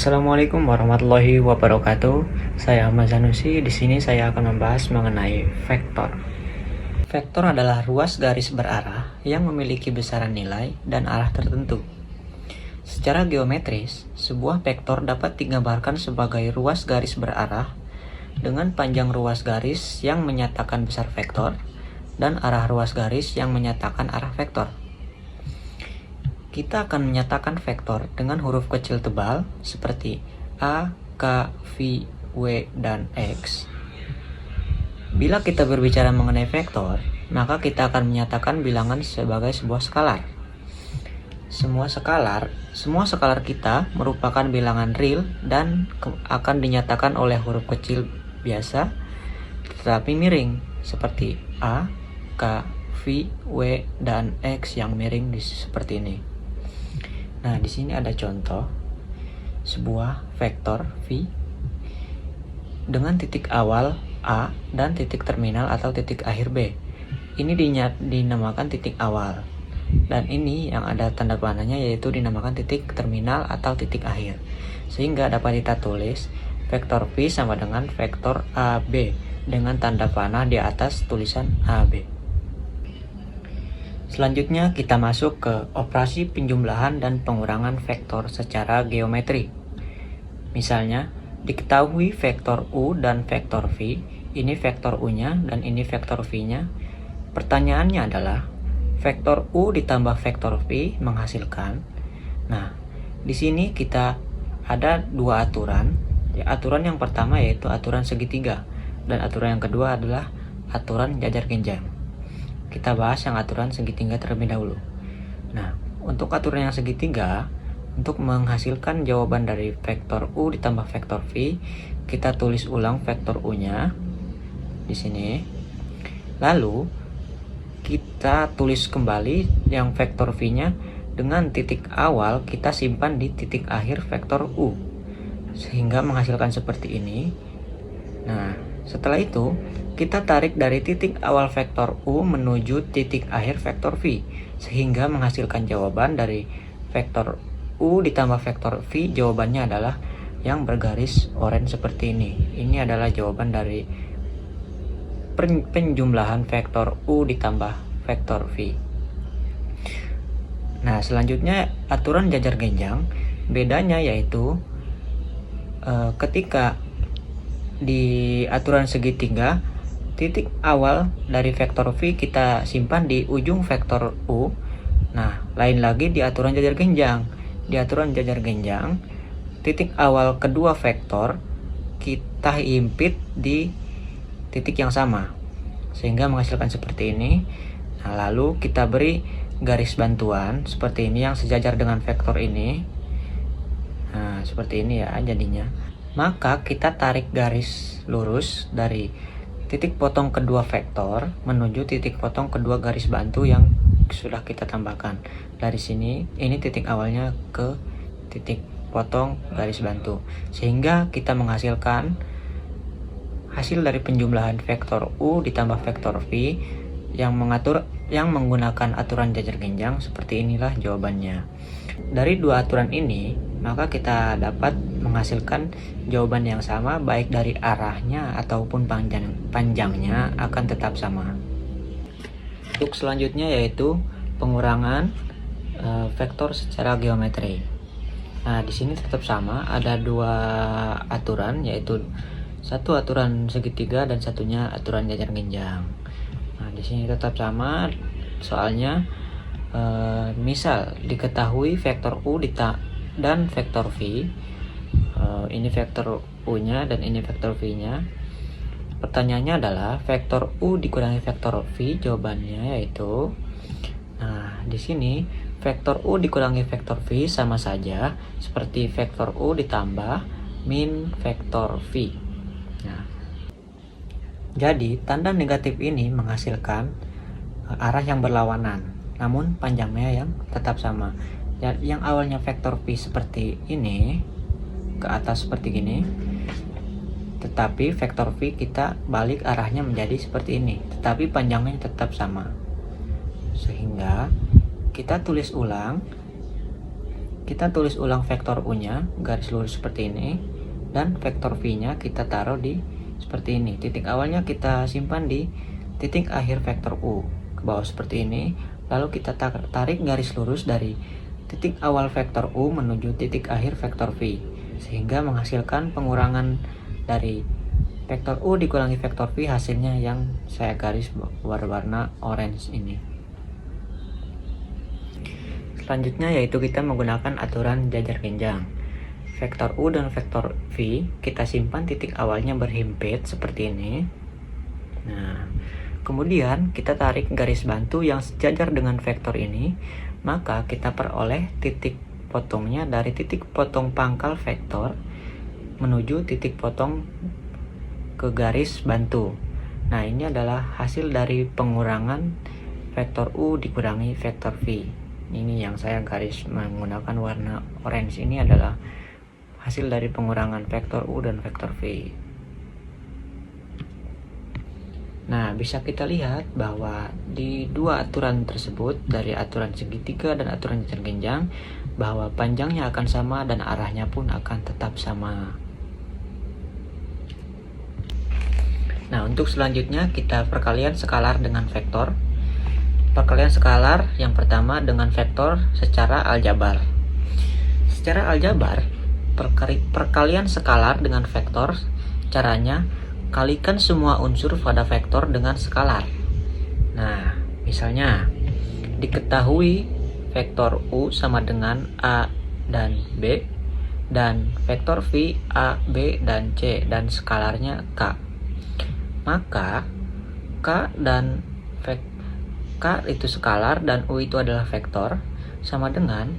Assalamualaikum warahmatullahi wabarakatuh. Saya Ahmad Sanusi. Di sini saya akan membahas mengenai vektor. Vektor adalah ruas garis berarah yang memiliki besaran nilai dan arah tertentu. Secara geometris, sebuah vektor dapat digambarkan sebagai ruas garis berarah dengan panjang ruas garis yang menyatakan besar vektor dan arah ruas garis yang menyatakan arah vektor. Kita akan menyatakan vektor dengan huruf kecil tebal seperti A, K, V, W, dan X. Bila kita berbicara mengenai vektor, maka kita akan menyatakan bilangan sebagai sebuah skalar. Semua skalar kita merupakan bilangan real dan akan dinyatakan oleh huruf kecil biasa tetapi miring seperti A, K, V, W, dan X yang miring seperti ini. Nah, di sini ada contoh sebuah vektor V dengan titik awal A dan titik terminal atau titik akhir B. Ini dinamakan titik awal. Dan ini yang ada tanda panahnya yaitu dinamakan titik terminal atau titik akhir. Sehingga dapat kita tulis vektor V sama dengan vektor AB dengan tanda panah di atas tulisan AB. Selanjutnya kita masuk ke operasi penjumlahan dan pengurangan vektor secara geometri. Misalnya, diketahui vektor U dan vektor V, ini vektor U-nya dan ini vektor V-nya. Pertanyaannya adalah, vektor U ditambah vektor V menghasilkan. Nah, di sini kita ada dua aturan. Aturan yang pertama yaitu aturan segitiga dan aturan yang kedua adalah aturan jajar genjang. Kita bahas yang aturan segitiga terlebih dahulu. Nah, untuk aturan yang segitiga, untuk menghasilkan jawaban dari vektor U ditambah vektor V, kita tulis ulang vektor U-nya di sini. Lalu, kita tulis kembali yang vektor V-nya dengan titik awal kita simpan di titik akhir vektor U. Sehingga menghasilkan seperti ini. Nah, setelah itu, kita tarik dari titik awal vektor U menuju titik akhir vektor V, sehingga menghasilkan jawaban dari vektor U ditambah vektor V. Jawabannya adalah yang bergaris oranye seperti ini. Ini adalah jawaban dari penjumlahan vektor U ditambah vektor V. Nah, selanjutnya aturan jajar genjang. Bedanya yaitu ketika di aturan segitiga, titik awal dari vektor V kita simpan di ujung vektor U. Nah, lain lagi di aturan jajar genjang. Di aturan jajar genjang, titik awal kedua vektor kita himpit di titik yang sama, sehingga menghasilkan seperti ini. Nah, lalu kita beri garis bantuan seperti ini yang sejajar dengan vektor ini. Nah, seperti ini ya jadinya. Maka kita tarik garis lurus dari titik potong kedua vektor menuju titik potong kedua garis bantu yang sudah kita tambahkan. Dari sini, ini titik awalnya ke titik potong garis bantu. Sehingga kita menghasilkan hasil dari penjumlahan vektor U ditambah vektor V yang menggunakan aturan jajar genjang. Seperti inilah jawabannya. Dari dua aturan ini, maka kita dapat menghasilkan jawaban yang sama baik dari arahnya ataupun panjangnya akan tetap sama. Untuk selanjutnya yaitu pengurangan vektor secara geometri. Nah, di sini tetap sama, ada dua aturan yaitu satu aturan segitiga dan satunya aturan jajar genjang. Nah, di sini tetap sama soalnya misal diketahui vektor U dan vektor V. Ini vektor U-nya dan ini vektor V-nya. Pertanyaannya adalah vektor U dikurangi vektor V, jawabannya yaitu, nah di sini vektor U dikurangi vektor V sama saja seperti vektor U ditambah min vektor V. Nah, jadi tanda negatif ini menghasilkan arah yang berlawanan, namun panjangnya yang tetap sama. Yang awalnya vektor V seperti ini ke atas seperti gini, tetapi vektor V kita balik arahnya menjadi seperti ini, tetapi panjangnya tetap sama. Sehingga kita tulis ulang kita tulis ulang vektor U-nya, garis lurus seperti ini, dan vektor V-nya kita taruh di seperti ini. Titik awalnya kita simpan di titik akhir vektor U, ke bawah seperti ini. Lalu kita tarik garis lurus dari titik awal vektor U menuju titik akhir vektor V, sehingga menghasilkan pengurangan dari vektor U dikurangi vektor V, hasilnya yang saya garis berwarna orange ini. Selanjutnya yaitu kita menggunakan aturan jajar genjang. Vektor U dan vektor V kita simpan titik awalnya berhimpit seperti ini. Nah, kemudian kita tarik garis bantu yang sejajar dengan vektor ini, maka kita peroleh titik potongnya dari titik potong pangkal vektor menuju titik potong ke garis bantu. Nah, ini adalah hasil dari pengurangan vektor U dikurangi vektor V. Ini yang saya garis menggunakan warna orange, ini adalah hasil dari pengurangan vektor U dan vektor V. Nah, bisa kita lihat bahwa di dua aturan tersebut, dari aturan segitiga dan aturan jajar genjang, bahwa panjangnya akan sama dan arahnya pun akan tetap sama. Nah, untuk selanjutnya kita perkalian skalar dengan vektor. Perkalian skalar yang pertama dengan vektor secara aljabar. Secara aljabar, perkalian skalar dengan vektor caranya kalikan semua unsur pada vektor dengan skalar. Nah, misalnya diketahui vektor U sama dengan A dan B, dan vektor V A, B, dan C, dan skalarnya K. Maka K itu skalar dan U itu adalah vektor, sama dengan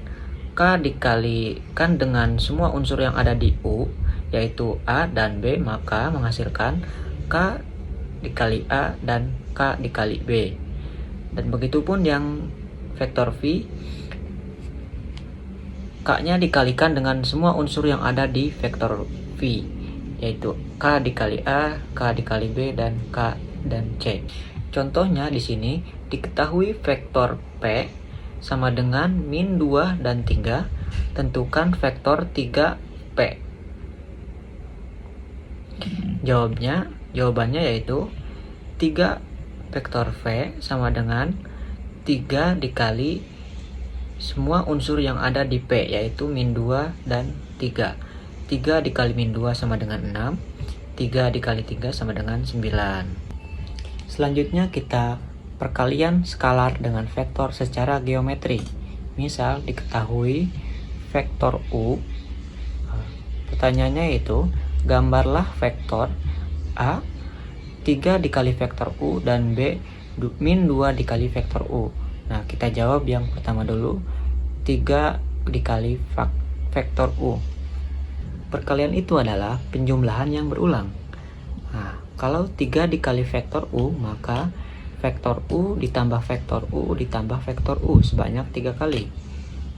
K dikalikan dengan semua unsur yang ada di U, yaitu A dan B, maka menghasilkan K dikali A dan K dikali B. Dan begitu pun yang vektor V, K-nya dikalikan dengan semua unsur yang ada di vektor V, yaitu K dikali A, K dikali B, dan K dan C. Contohnya di sini diketahui vektor P sama dengan min 2 dan 3, tentukan vektor 3P. Jawabannya yaitu 3 vektor V sama dengan 3 dikali semua unsur yang ada di P, yaitu min 2 dan 3. 3 dikali min 2 sama dengan 6, 3 dikali 3 sama dengan 9. Selanjutnya kita perkalian skalar dengan vektor secara geometri. Misal diketahui vektor U. Pertanyaannya itu, gambarlah vektor A 3 dikali vektor U dan B min 2 dikali vektor U. Nah, kita jawab yang pertama dulu, 3 dikali vektor U. Perkalian itu adalah penjumlahan yang berulang. Nah, kalau 3 dikali vektor U, maka vektor U ditambah vektor U ditambah vektor U sebanyak 3 kali.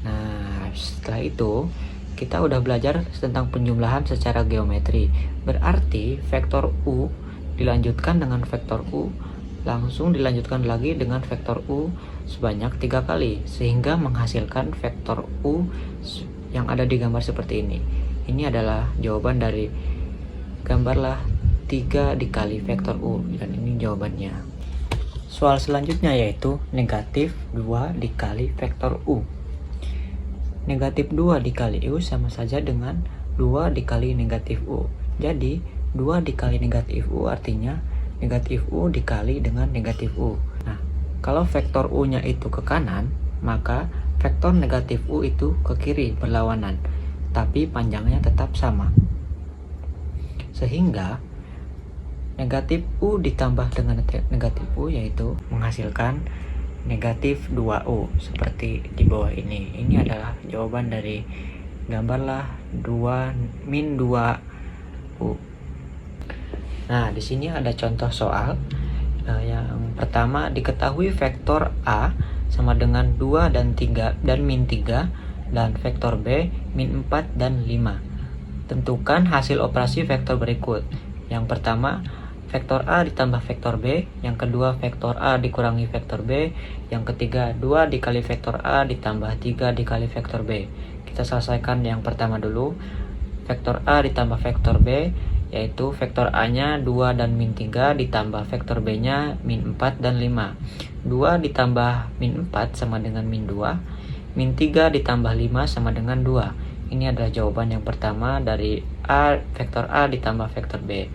Nah, setelah itu kita udah belajar tentang penjumlahan secara geometri. Berarti vektor U dilanjutkan dengan vektor U, langsung dilanjutkan lagi dengan vektor U sebanyak 3 kali, sehingga menghasilkan vektor U yang ada di gambar seperti ini. Ini adalah jawaban dari gambarlah 3 dikali vektor U, dan ini jawabannya. Soal selanjutnya yaitu negatif 2 dikali vektor U. Negatif 2 dikali U sama saja dengan 2 dikali negatif U. Jadi 2 dikali negatif U artinya negatif U dikali dengan negatif U. Nah, kalau vektor U-nya itu ke kanan, maka vektor negatif U itu ke kiri berlawanan, tapi panjangnya tetap sama. Sehingga negatif U ditambah dengan negatif U yaitu menghasilkan negatif 2U seperti di bawah ini. Ini adalah jawaban dari gambarlah 2 min 2U. Nah, di sini ada contoh soal. Yang pertama, diketahui vektor A sama dengan 2 dan 3 dan min 3 dan vektor B min 4 dan 5. Tentukan hasil operasi vektor berikut. Yang pertama, vektor A ditambah vektor B, yang kedua vektor A dikurangi vektor B, yang ketiga 2 dikali vektor A ditambah 3 dikali vektor B. Kita selesaikan yang pertama dulu. Vektor A ditambah vektor B, yaitu vektor A-nya 2 dan min 3 ditambah vektor B-nya min 4 dan 5. 2 ditambah min 4 sama dengan min 2. Min 3 ditambah 5 sama dengan 2. Ini adalah jawaban yang pertama dari vektor A ditambah vektor B.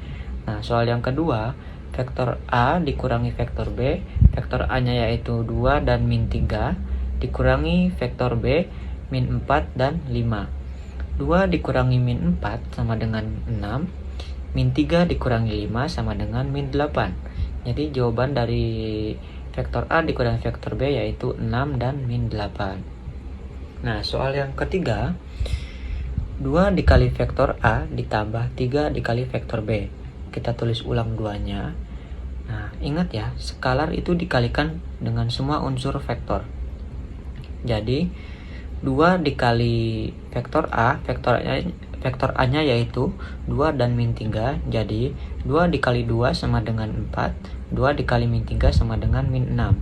Nah, soal yang kedua, vektor A dikurangi vektor B, vektor A-nya yaitu 2 dan min 3, dikurangi vektor B, min 4 dan 5. 2 dikurangi min 4 sama dengan 6, min 3 dikurangi 5 sama dengan min 8. Jadi jawaban dari vektor A dikurangi vektor B yaitu 6 dan min 8. Nah, soal yang ketiga, 2 dikali vektor A ditambah 3 dikali vektor B. Kita tulis ulang 2-nya. Nah, ingat ya, skalar itu dikalikan dengan semua unsur vektor. Jadi 2 dikali vektor A, vektor A-nya yaitu 2 dan min 3. Jadi 2 dikali 2 sama dengan 4, 2 dikali min 3 sama dengan min 6.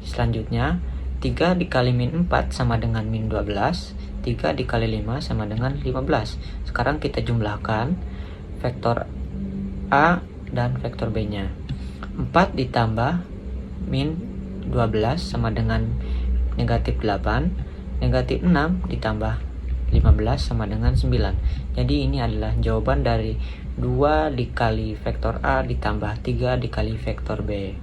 Selanjutnya 3 dikali min 4 sama dengan min 12, 3 dikali 5 sama dengan 15. Sekarang kita jumlahkan vektor A dan vektor B-nya. 4 ditambah min 12 sama dengan negatif 8, negatif 6 ditambah 15 sama dengan 9. Jadi ini adalah jawaban dari 2 dikali vektor A ditambah 3 dikali vektor B.